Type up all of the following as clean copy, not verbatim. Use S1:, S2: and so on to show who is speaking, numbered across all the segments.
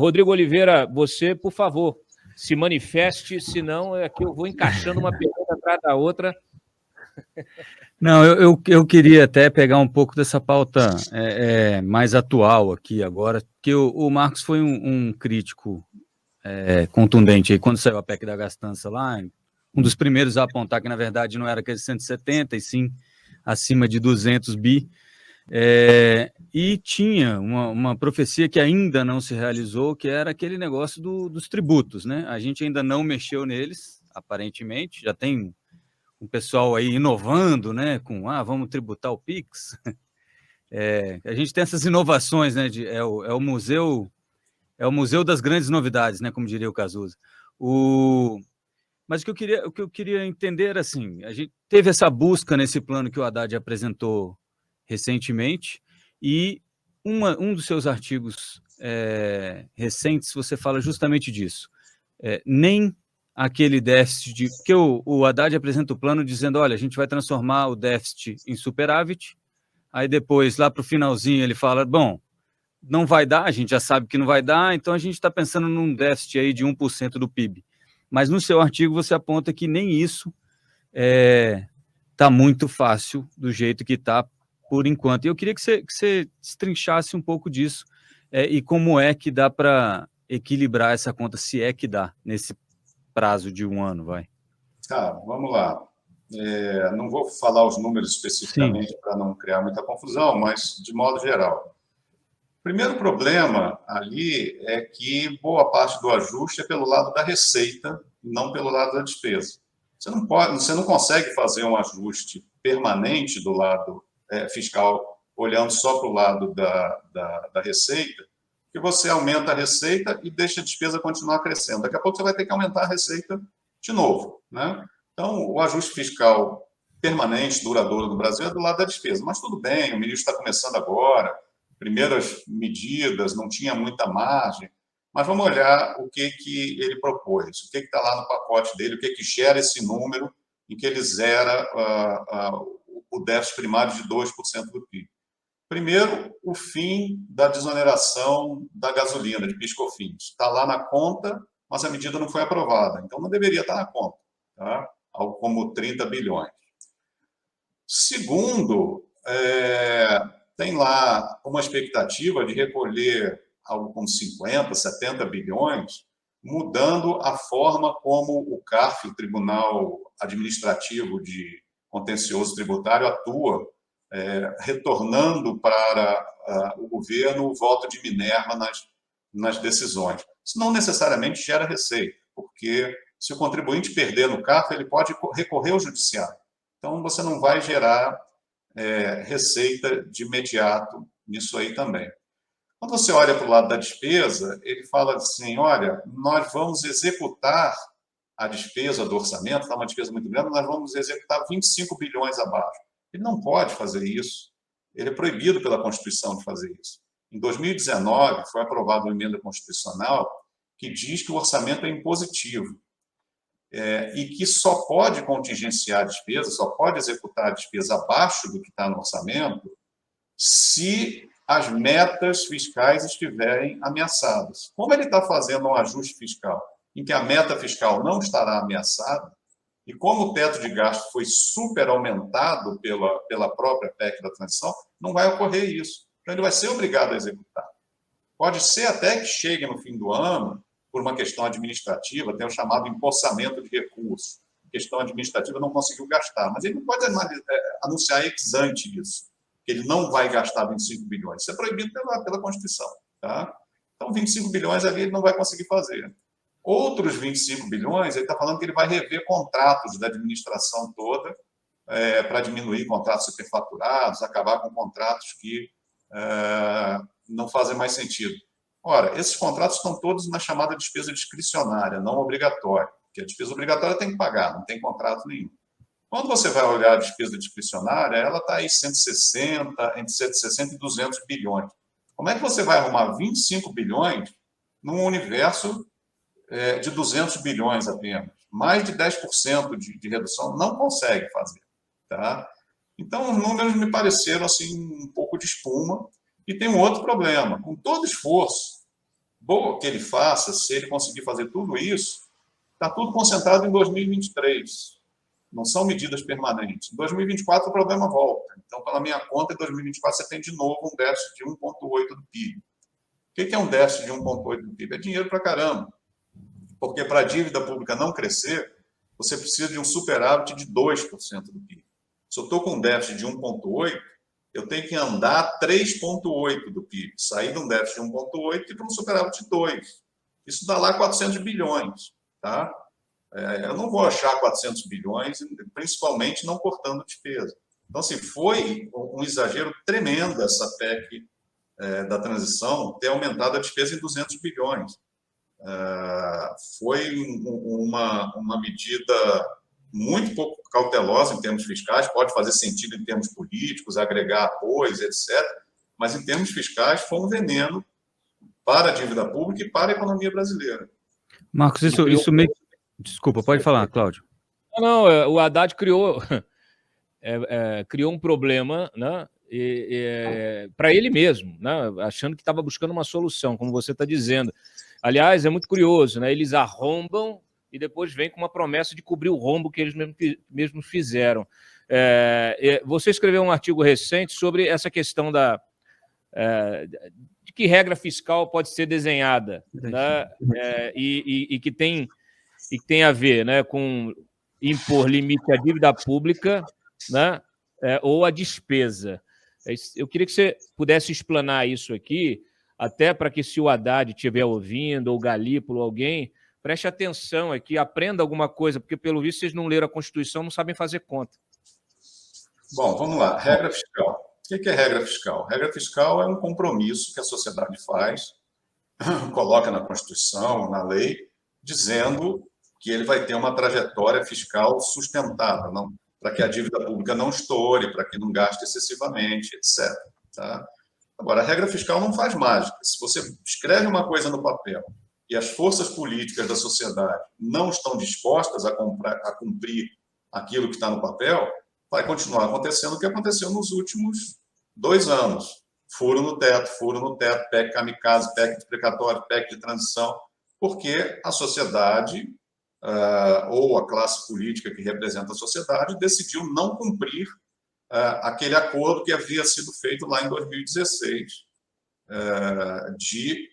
S1: Rodrigo Oliveira, você, por favor, se manifeste, senão aqui eu vou encaixando uma pergunta atrás da outra.
S2: Não, eu queria até pegar um pouco dessa pauta mais atual aqui agora, que o Marcos foi um crítico contundente aí, quando saiu a PEC da gastança lá, um dos primeiros a apontar que, na verdade, não era aquele 170, e sim acima de 200 bi, e tinha uma profecia que ainda não se realizou, que era aquele negócio dos tributos, né? A gente ainda não mexeu neles, aparentemente, já tem um pessoal aí inovando, né, com, vamos tributar o Pix. A gente tem essas inovações, né, é o museu das grandes novidades, né, como diria o Cazuza. Mas o que eu queria entender, assim, a gente teve essa busca nesse plano que o Haddad apresentou recentemente, e um dos seus artigos recentes, você fala justamente disso. Nem aquele déficit, porque o Haddad apresenta o plano dizendo, olha, a gente vai transformar o déficit em superávit, aí depois, lá para o finalzinho, ele fala, bom, não vai dar, a gente já sabe que não vai dar, então a gente está pensando num déficit aí de 1% do PIB. Mas no seu artigo você aponta que nem isso está muito fácil do jeito que está por enquanto. E eu queria que você destrinchasse um pouco disso e como é que dá para equilibrar essa conta, se é que dá, nesse prazo de um ano, vai.
S3: Tá, vamos lá. Não vou falar os números especificamente para não criar muita confusão, mas de modo geral. O primeiro problema ali é que boa parte do ajuste é pelo lado da receita, não pelo lado da despesa. Você não consegue fazer um ajuste permanente do lado fiscal, olhando só para o lado da receita, que você aumenta a receita e deixa a despesa continuar crescendo. Daqui a pouco você vai ter que aumentar a receita de novo, né? Então, o ajuste fiscal permanente, duradouro no Brasil é do lado da despesa. Mas tudo bem, o ministro está começando agora, primeiras medidas, não tinha muita margem, mas vamos olhar o que ele propôs, o que está lá no pacote dele, o que gera esse número em que ele zera o déficit primário de 2% do PIB. Primeiro, o fim da desoneração da gasolina, de PIS/COFINS. Está lá na conta, mas a medida não foi aprovada, então não deveria estar na conta, tá? Algo como 30 bilhões. Segundo, tem lá uma expectativa de recolher algo como 50, 70 bilhões, mudando a forma como o CARF, o Tribunal Administrativo de Contencioso Tributário, atua, retornando para o governo o voto de Minerva nas decisões. Isso não necessariamente gera receita, porque se o contribuinte perder no CARF, ele pode recorrer ao judiciário. Então, você não vai gerar receita de imediato nisso aí também. Quando você olha para o lado da despesa, ele fala assim, olha, nós vamos executar a despesa do orçamento, está uma despesa muito grande, nós vamos executar 25 bilhões abaixo. Ele não pode fazer isso. Ele é proibido pela Constituição de fazer isso. Em 2019, foi aprovada uma emenda constitucional que diz que o orçamento é impositivo. E que só pode contingenciar a despesa, só pode executar a despesa abaixo do que está no orçamento, se as metas fiscais estiverem ameaçadas. Como ele está fazendo um ajuste fiscal em que a meta fiscal não estará ameaçada, e como o teto de gasto foi super aumentado pela própria PEC da transição, não vai ocorrer isso. Então, ele vai ser obrigado a executar. Pode ser até que chegue no fim do ano, por uma questão administrativa, tem o chamado empossamento de recursos. A questão administrativa não conseguiu gastar, mas ele não pode anunciar ex ante isso, que ele não vai gastar 25 bilhões. Isso é proibido pela Constituição. Tá? Então, 25 bilhões ali ele não vai conseguir fazer. Outros 25 bilhões, ele está falando que ele vai rever contratos da administração toda para diminuir contratos superfaturados, acabar com contratos que não fazem mais sentido. Ora, esses contratos estão todos na chamada despesa discricionária, não obrigatória, porque a despesa obrigatória tem que pagar, não tem contrato nenhum. Quando você vai olhar a despesa discricionária, ela está aí entre 160 e 200 bilhões. Como é que você vai arrumar 25 bilhões num universo de 200 bilhões apenas? Mais de 10% de redução não consegue fazer. Tá? Então, os números me pareceram assim, um pouco de espuma. E tem um outro problema. Com todo esforço boa que ele faça, se ele conseguir fazer tudo isso, está tudo concentrado em 2023. Não são medidas permanentes. Em 2024, o problema volta. Então, pela minha conta, em 2024, você tem de novo um déficit de 1,8% do PIB. O que é um déficit de 1,8% do PIB? É dinheiro para caramba. Porque para a dívida pública não crescer, você precisa de um superávit de 2% do PIB. Se eu estou com um déficit de 1,8%, eu tenho que andar 3,8% do PIB. Sair de um déficit de 1,8% e para um superávit de 2%. Isso dá lá 400 bilhões. Tá? Eu não vou achar 400 bilhões, principalmente não cortando despesa. Então, assim, foi um exagero tremendo essa PEC da transição ter aumentado a despesa em 200 bilhões. Foi uma medida muito pouco cautelosa em termos fiscais, pode fazer sentido em termos políticos, agregar apoios, etc., mas em termos fiscais foi um veneno para a dívida pública e para a economia brasileira.
S2: Marcos, isso meio... Desculpa, pode falar, Cláudio.
S1: Não, o Haddad criou um problema, né, para ele mesmo, né, achando que estava buscando uma solução, como você está dizendo. Aliás, é muito curioso, né, eles arrombam e depois vem com uma promessa de cobrir o rombo que eles mesmos fizeram. Você escreveu um artigo recente sobre essa questão de que regra fiscal pode ser desenhada, né, e que tem a ver, né, com impor limite à dívida pública, né, ou à despesa. Eu queria que você pudesse explanar isso aqui, até para que, se o Haddad estiver ouvindo, ou o Galípolo, alguém, preste atenção aqui, aprenda alguma coisa, porque, pelo visto, vocês não leram a Constituição, não sabem fazer conta.
S3: Bom, vamos lá. Regra fiscal. O que é regra fiscal? Regra fiscal é um compromisso que a sociedade faz, coloca na Constituição, na lei, dizendo que ele vai ter uma trajetória fiscal sustentável, para que a dívida pública não estoure, para que não gaste excessivamente, etc. Tá? Agora, a regra fiscal não faz mágica. Se você escreve uma coisa no papel e as forças políticas da sociedade não estão dispostas a cumprir aquilo que está no papel, vai continuar acontecendo o que aconteceu nos últimos 2 anos. Furo no teto, PEC kamikaze, PEC de precatório, PEC de transição, porque a sociedade, ou a classe política que representa a sociedade, decidiu não cumprir aquele acordo que havia sido feito lá em 2016, de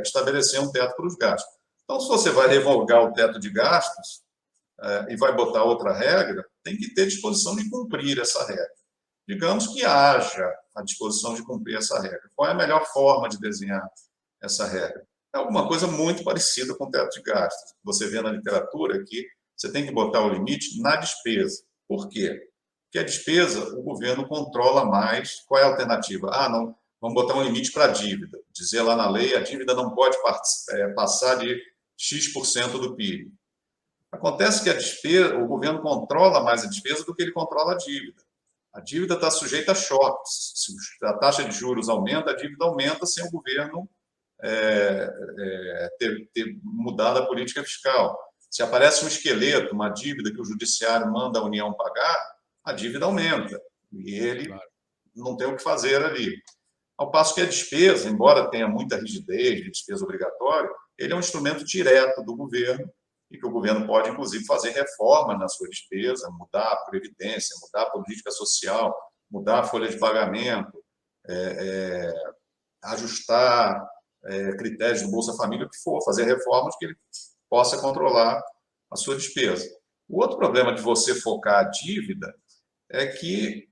S3: estabelecer um teto para os gastos. Então, se você vai revogar o teto de gastos e vai botar outra regra, tem que ter disposição de cumprir essa regra. Digamos que haja a disposição de cumprir essa regra. Qual é a melhor forma de desenhar essa regra? É alguma coisa muito parecida com o teto de gastos. Você vê na literatura que você tem que botar o limite na despesa. Por quê? Porque a despesa, o governo controla mais. Qual é a alternativa? Não, vamos botar um limite para a dívida. Dizer lá na lei, a dívida não pode passar de X% do PIB. Acontece que a despesa, o governo controla mais a despesa do que ele controla a dívida. A dívida está sujeita a choques. Se a taxa de juros aumenta, a dívida aumenta sem o governo ter mudado a política fiscal. Se aparece um esqueleto, uma dívida que o judiciário manda a União pagar, a dívida aumenta. E ele não tem o que fazer ali. Ao passo que a despesa, embora tenha muita rigidez de despesa obrigatória, ele é um instrumento direto do governo, e que o governo pode, inclusive, fazer reforma na sua despesa, mudar a previdência, mudar a política social, mudar a folha de pagamento, ajustar critérios do Bolsa Família, o que for, fazer reformas que ele possa controlar a sua despesa. O outro problema de você focar a dívida é que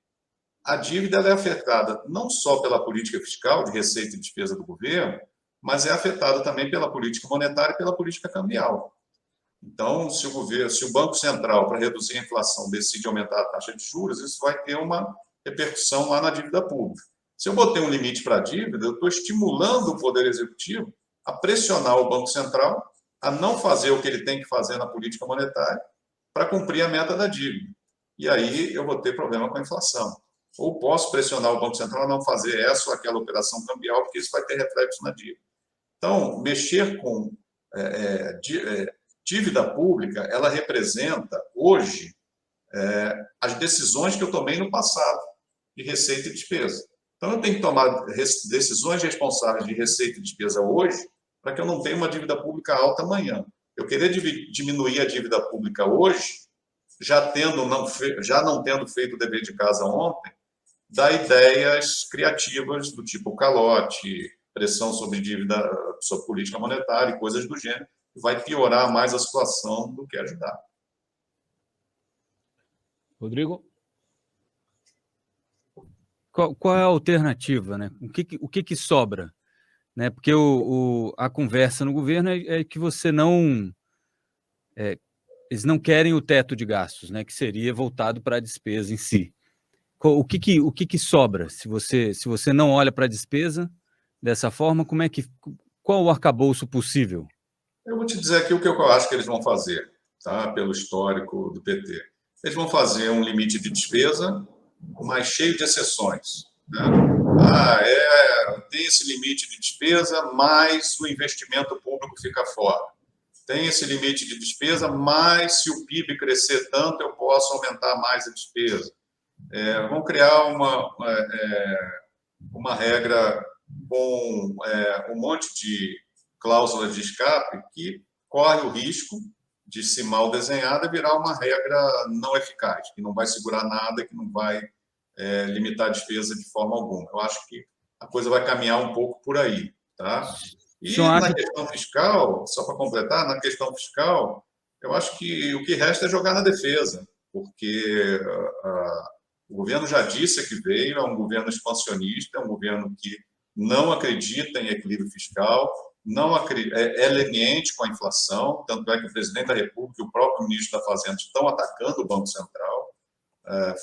S3: a dívida é afetada não só pela política fiscal, de receita e despesa do governo, mas é afetada também pela política monetária e pela política cambial. Então, se o Banco Central, para reduzir a inflação, decide aumentar a taxa de juros, isso vai ter uma repercussão lá na dívida pública. Se eu botei um limite para a dívida, eu estou estimulando o Poder Executivo a pressionar o Banco Central a não fazer o que ele tem que fazer na política monetária para cumprir a meta da dívida. E aí eu vou ter problema com a inflação. Ou posso pressionar o Banco Central a não fazer essa ou aquela operação cambial, porque isso vai ter reflexo na dívida. Então, mexer com dívida pública, ela representa, hoje, as decisões que eu tomei no passado, de receita e despesa. Então, eu tenho que tomar decisões responsáveis de receita e despesa hoje, para que eu não tenha uma dívida pública alta amanhã. Eu querer diminuir a dívida pública hoje, já não tendo feito o dever de casa ontem, dá ideias criativas do tipo calote, pressão sobre dívida, sobre política monetária e coisas do gênero, que vai piorar mais a situação do que ajudar.
S1: Rodrigo?
S2: Qual é a alternativa, né? O que sobra? Né? Porque a conversa no governo é que você não... eles não querem o teto de gastos, né? Que seria voltado para a despesa em si. O que sobra? Se você não olha para a despesa dessa forma, qual o arcabouço possível?
S3: Eu vou te dizer aqui o que eu acho que eles vão fazer, tá? Pelo histórico do PT. Eles vão fazer um limite de despesa, mas cheio de exceções, né? Tem esse limite de despesa, mas o investimento público fica fora. Tem esse limite de despesa, mas se o PIB crescer tanto, eu posso aumentar mais a despesa. Vão criar uma regra com um monte de cláusulas de escape que corre o risco de, se mal desenhada, virar uma regra não eficaz, que não vai segurar nada, que não vai limitar a despesa de forma alguma. Eu acho que a coisa vai caminhar um pouco por aí, tá? E na questão fiscal, só para completar, na questão fiscal, eu acho que o que resta é jogar na defesa, porque o governo já disse que veio, é um governo expansionista, é um governo que não acredita em equilíbrio fiscal, é leniente com a inflação, tanto é que o presidente da República e o próprio ministro da Fazenda estão atacando o Banco Central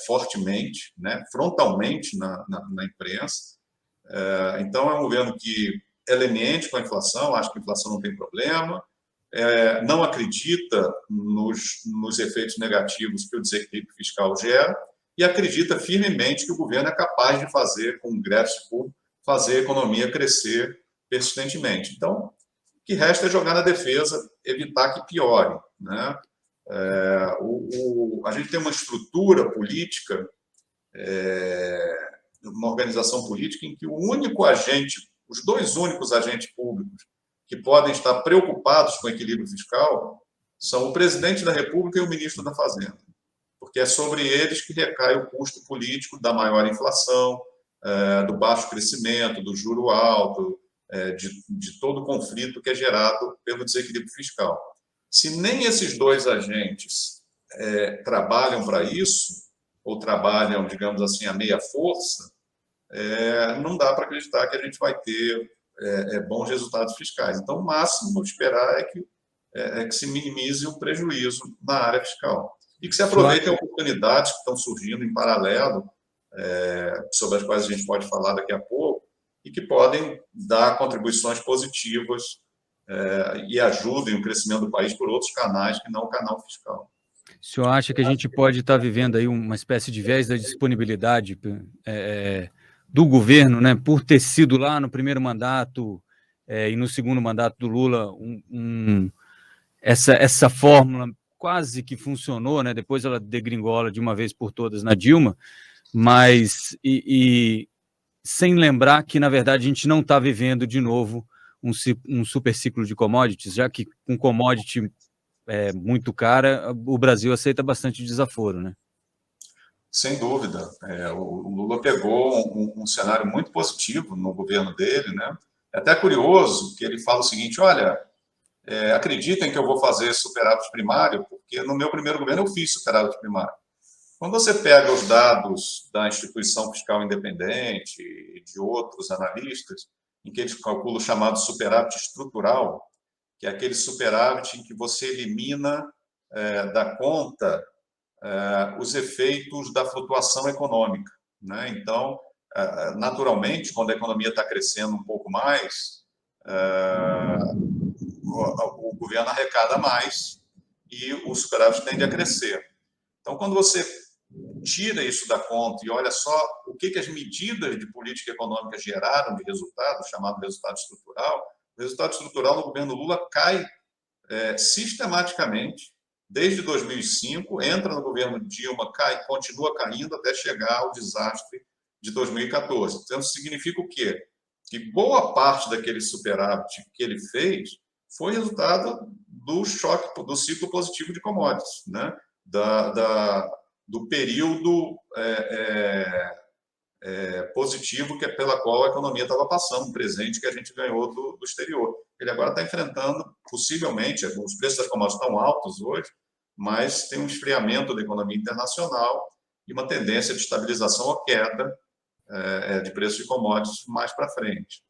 S3: fortemente, né, frontalmente na imprensa. Então, é um governo que é leniente com a inflação, acha que a inflação não tem problema, não acredita nos efeitos negativos que o desequilíbrio fiscal gera e acredita firmemente que o governo é capaz de fazer, com o ingresso público, fazer a economia crescer persistentemente. Então, o que resta é jogar na defesa, evitar que piore, né? A gente tem uma estrutura política, uma organização política em que os dois únicos agentes públicos que podem estar preocupados com o equilíbrio fiscal são o presidente da República e o ministro da Fazenda, porque é sobre eles que recai o custo político da maior inflação, do baixo crescimento, do juro alto, de todo o conflito que é gerado pelo desequilíbrio fiscal. Se nem esses dois agentes trabalham para isso, ou trabalham, digamos assim, a meia força, não dá para acreditar que a gente vai ter bons resultados fiscais. Então, o máximo a esperar é que se minimize o prejuízo na área fiscal e que se aproveitem oportunidades que estão surgindo em paralelo, sobre as quais a gente pode falar daqui a pouco, e que podem dar contribuições positivas e ajudem o crescimento do país por outros canais que não o canal fiscal.
S2: O senhor acha que a gente pode estar vivendo aí uma espécie de viés da disponibilidade do governo, né, por ter sido lá no primeiro mandato e no segundo mandato do Lula essa fórmula quase que funcionou, né? Depois ela degringola de uma vez por todas na Dilma, mas sem lembrar que, na verdade, a gente não está vivendo de novo um super ciclo de commodities, já que com commodity muito cara, o Brasil aceita bastante desaforo, né?
S3: Sem dúvida. O Lula pegou um cenário muito positivo no governo dele, né? É até curioso que ele fala o seguinte: olha, acreditem que eu vou fazer superávit primário, porque no meu primeiro governo eu fiz superávit primário. Quando você pega os dados da Instituição Fiscal Independente e de outros analistas, em que eles calculam o chamado superávit estrutural, que é aquele superávit em que você elimina da conta os efeitos da flutuação econômica, né? Então, naturalmente, quando a economia está crescendo um pouco mais, o governo arrecada mais e o superávit tende a crescer. Então, quando você tira isso da conta e olha só o que as medidas de política econômica geraram de resultado, chamado resultado estrutural, o resultado estrutural no governo Lula cai sistematicamente desde 2005, entra no governo Dilma, continua caindo até chegar ao desastre de 2014. Então, isso significa o quê? que boa parte daquele superávit que ele fez foi resultado do choque, do ciclo positivo de commodities, né? Do período positivo pela qual a economia estava passando, um presente que a gente ganhou do exterior. Ele agora está enfrentando, possivelmente, os preços das commodities estão altos hoje, mas tem um esfriamento da economia internacional e uma tendência de estabilização ou queda de preços de commodities mais para frente.